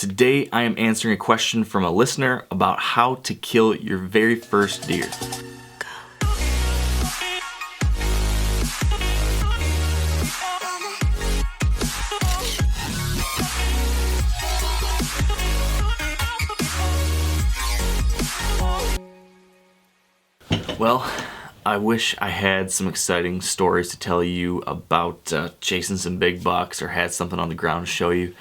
Today I am answering a question from a listener about how to kill your very first deer. Well, I wish I had some exciting stories to tell you about chasing some big bucks or had something on the ground to show you.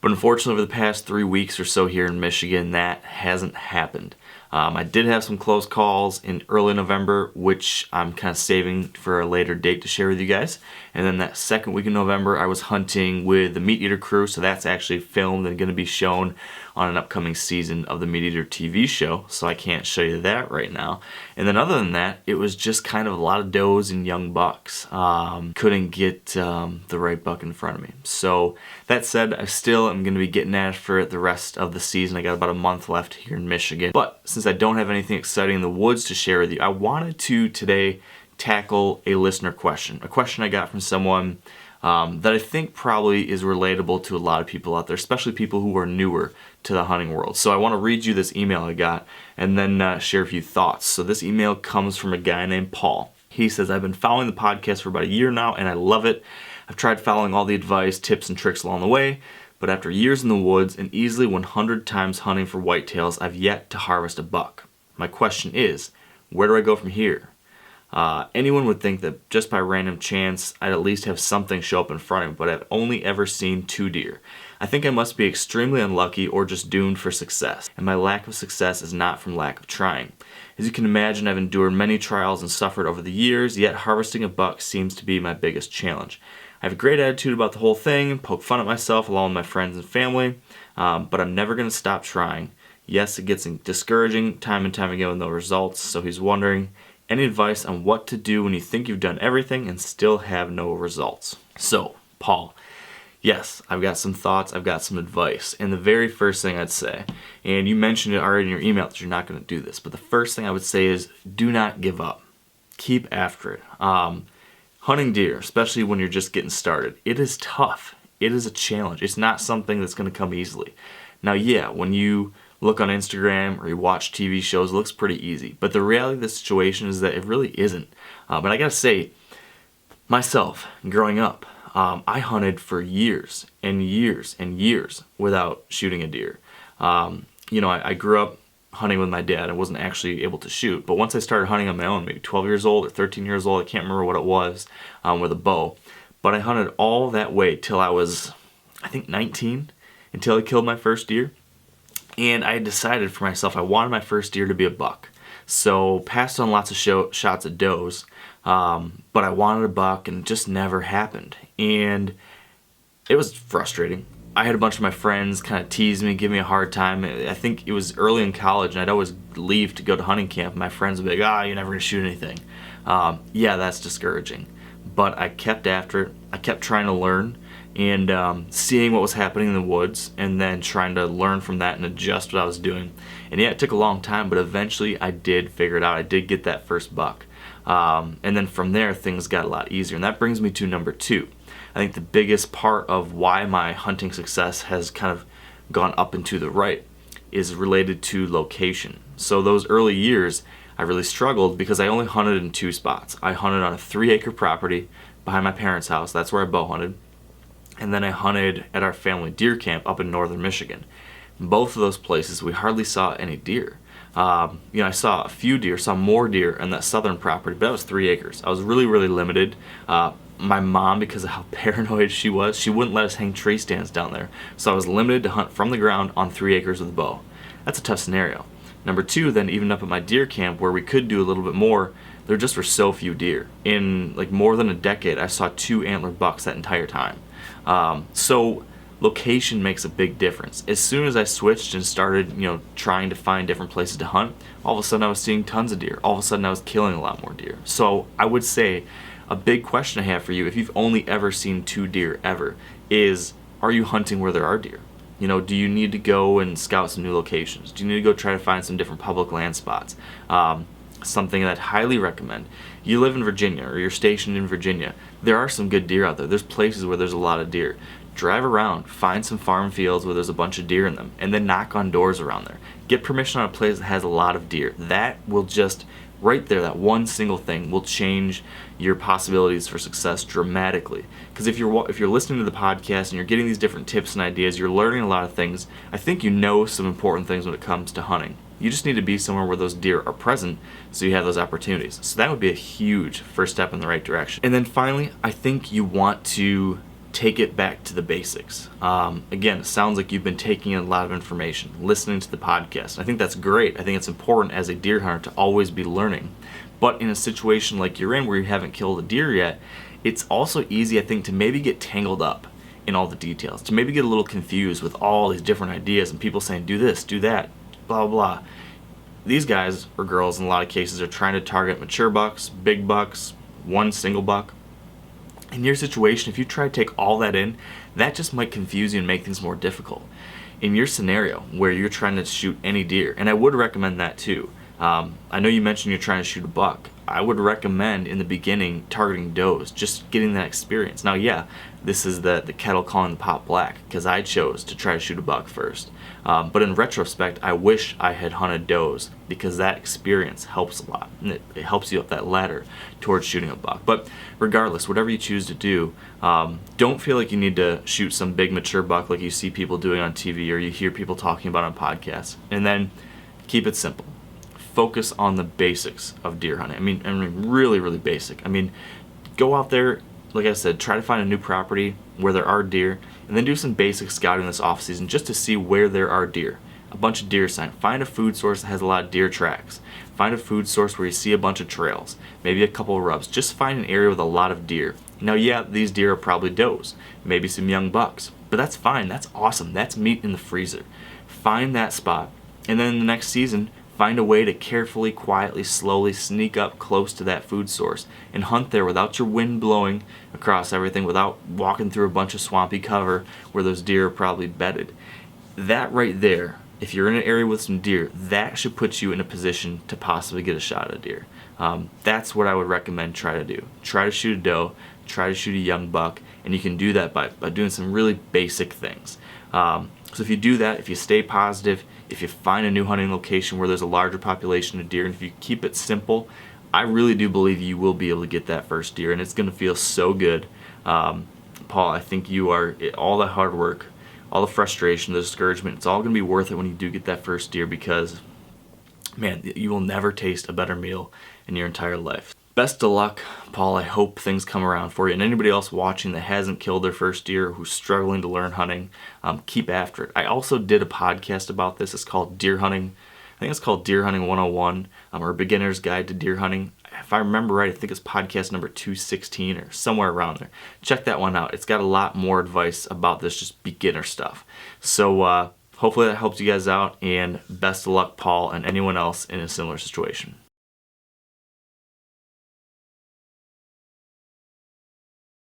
But unfortunately, over the past 3 weeks or so here in Michigan, that hasn't happened. I did have some close calls in early November, which I'm kind of saving for a later date to share with you guys. And then that second week in November, I was hunting with the Meat Eater crew, so that's actually filmed and going to be shown on an upcoming season of the Meat Eater TV show, so I can't show you that right now. And then other than that, it was just kind of a lot of does and young bucks. Couldn't get the right buck in front of me. So that said, I still am going to be getting after it the rest of the season. I got about a month left here in Michigan. But since I don't have anything exciting in the woods to share with you, I wanted to today tackle a listener question. A question I got from someone that I think probably is relatable to a lot of people out there, especially people who are newer to the hunting world. So I want to read you this email I got and then share a few thoughts. So this email comes from a guy named Paul. He says, I've been following the podcast for about a year now and I love it. I've tried following all the advice, tips, and tricks along the way, but after years in the woods and easily 100 times hunting for whitetails, I've yet to harvest a buck. My question is, where do I go from here? Anyone would think that just by random chance, I'd at least have something show up in front of me, but I've only ever seen 2 deer. I think I must be extremely unlucky or just doomed for success, and my lack of success is not from lack of trying. As you can imagine, I've endured many trials and suffered over the years, yet harvesting a buck seems to be my biggest challenge. I have a great attitude about the whole thing, poke fun at myself along with my friends and family, but I'm never going to stop trying. Yes, it gets discouraging time and time again with no results, so he's wondering, any advice on what to do when you think you've done everything and still have no results? So, Paul, yes, I've got some thoughts, I've got some advice. And the very first thing I'd say, and you mentioned it already in your email that you're not going to do this, but the first thing I would say is do not give up. Keep after it. Hunting deer, especially when you're just getting started, it is tough. It is a challenge. It's not something that's going to come easily. Now, yeah, when you look on Instagram or you watch TV shows, it looks pretty easy. But the reality of the situation is that it really isn't. But I gotta say, myself, growing up, I hunted for years and years and years without shooting a deer. I grew up hunting with my dad. I wasn't actually able to shoot. But once I started hunting on my own, maybe 12 years old or 13 years old, I can't remember what it was, with a bow. But I hunted all that way till I was, I think, 19, until I killed my first deer. And I had decided for myself I wanted my first deer to be a buck. So passed on lots of shots at does, but I wanted a buck and it just never happened. And it was frustrating. I had a bunch of my friends kind of tease me, give me a hard time. I think it was early in college and I'd always leave to go to hunting camp. My friends would be like, you're never going to shoot anything. Yeah, that's discouraging. But I kept after it. I kept trying to learn. And seeing what was happening in the woods and then trying to learn from that and adjust what I was doing. And yeah, it took a long time, but eventually I did figure it out. I did get that first buck. And then from there, things got a lot easier. And that brings me to number 2. I think the biggest part of why my hunting success has kind of gone up and to the right is related to location. So those early years, I really struggled because I only hunted in 2 spots. I hunted on a 3-acre property behind my parents' house. That's where I bow hunted. And then I hunted at our family deer camp up in northern Michigan. In both of those places, we hardly saw any deer. I saw a few deer, saw more deer in that southern property, but that was 3 acres. I was really, really limited. My mom, because of how paranoid she was, she wouldn't let us hang tree stands down there. So I was limited to hunt from the ground on 3 acres with a bow. That's a tough scenario. Number 2, then even up at my deer camp where we could do a little bit more, there just were so few deer. In like more than a decade, I saw 2 antlered bucks that entire time. So location makes a big difference. As soon as I switched and started, trying to find different places to hunt, all of a sudden I was seeing tons of deer. All of a sudden I was killing a lot more deer. So I would say a big question I have for you, if you've only ever seen 2 deer ever, is are you hunting where there are deer? Do you need to go and scout some new locations? Do you need to go try to find some different public land spots? Something that I'd highly recommend. You live in Virginia or you're stationed in Virginia. There are some good deer out there. There's places where there's a lot of deer. drive around, find some farm fields where there's a bunch of deer in them, and then knock on doors around there. Get permission on a place that has a lot of deer. That will just, right there, that one single thing will change your possibilities for success dramatically. Because if you're listening to the podcast and you're getting these different tips and ideas, you're learning a lot of things. I think you know some important things when it comes to hunting. You just need to be somewhere where those deer are present so you have those opportunities. So that would be a huge first step in the right direction. And then finally, I think you want to take it back to the basics. Again, it sounds like you've been taking in a lot of information, listening to the podcast. I think that's great. I think it's important as a deer hunter to always be learning. But in a situation like you're in where you haven't killed a deer yet, it's also easy, I think, to maybe get tangled up in all the details, to maybe get a little confused with all these different ideas and people saying, do this, do that, blah, blah. These guys or girls in a lot of cases are trying to target mature bucks, big bucks, one single buck. In your situation, if you try to take all that in, that just might confuse you and make things more difficult. In your scenario where you're trying to shoot any deer, and I would recommend that too. I know you mentioned you're trying to shoot a buck. I would recommend in the beginning targeting does, just getting that experience. Now, yeah, this is the kettle calling the pot black because I chose to try to shoot a buck first. But in retrospect, I wish I had hunted does because that experience helps a lot. And it helps you up that ladder towards shooting a buck. But regardless, whatever you choose to do, don't feel like you need to shoot some big mature buck like you see people doing on TV or you hear people talking about on podcasts. And then keep it simple. Focus on the basics of deer hunting. I mean, really, really basic. I mean, go out there, like I said, try to find a new property where there are deer, and then do some basic scouting this off season just to see where there are deer. A bunch of deer sign. Find a food source that has a lot of deer tracks. Find a food source where you see a bunch of trails, maybe a couple of rubs. Just find an area with a lot of deer. Now, yeah, these deer are probably does, maybe some young bucks, but that's fine. That's awesome. That's meat in the freezer. Find that spot, and then in the next season, find a way to carefully, quietly, slowly sneak up close to that food source and hunt there without your wind blowing across everything, without walking through a bunch of swampy cover where those deer are probably bedded. That right there, if you're in an area with some deer, that should put you in a position to possibly get a shot at a deer. That's what I would recommend try to do. Try to shoot a doe, try to shoot a young buck, and you can do that by doing some really basic things. So if you do that, if you stay positive, if you find a new hunting location where there's a larger population of deer, and if you keep it simple, I really do believe you will be able to get that first deer, and it's going to feel so good. Paul, I think you are, all the hard work, all the frustration, the discouragement, it's all going to be worth it when you do get that first deer because, man, you will never taste a better meal in your entire life. Best of luck, Paul. I hope things come around for you. And anybody else watching that hasn't killed their first deer, who's struggling to learn hunting, keep after it. I also did a podcast about this. It's called Deer Hunting. I think it's called Deer Hunting 101, or a Beginner's Guide to Deer Hunting. If I remember right, I think it's podcast number 216 or somewhere around there. Check that one out. It's got a lot more advice about this, just beginner stuff. So hopefully that helps you guys out, and best of luck, Paul, and anyone else in a similar situation.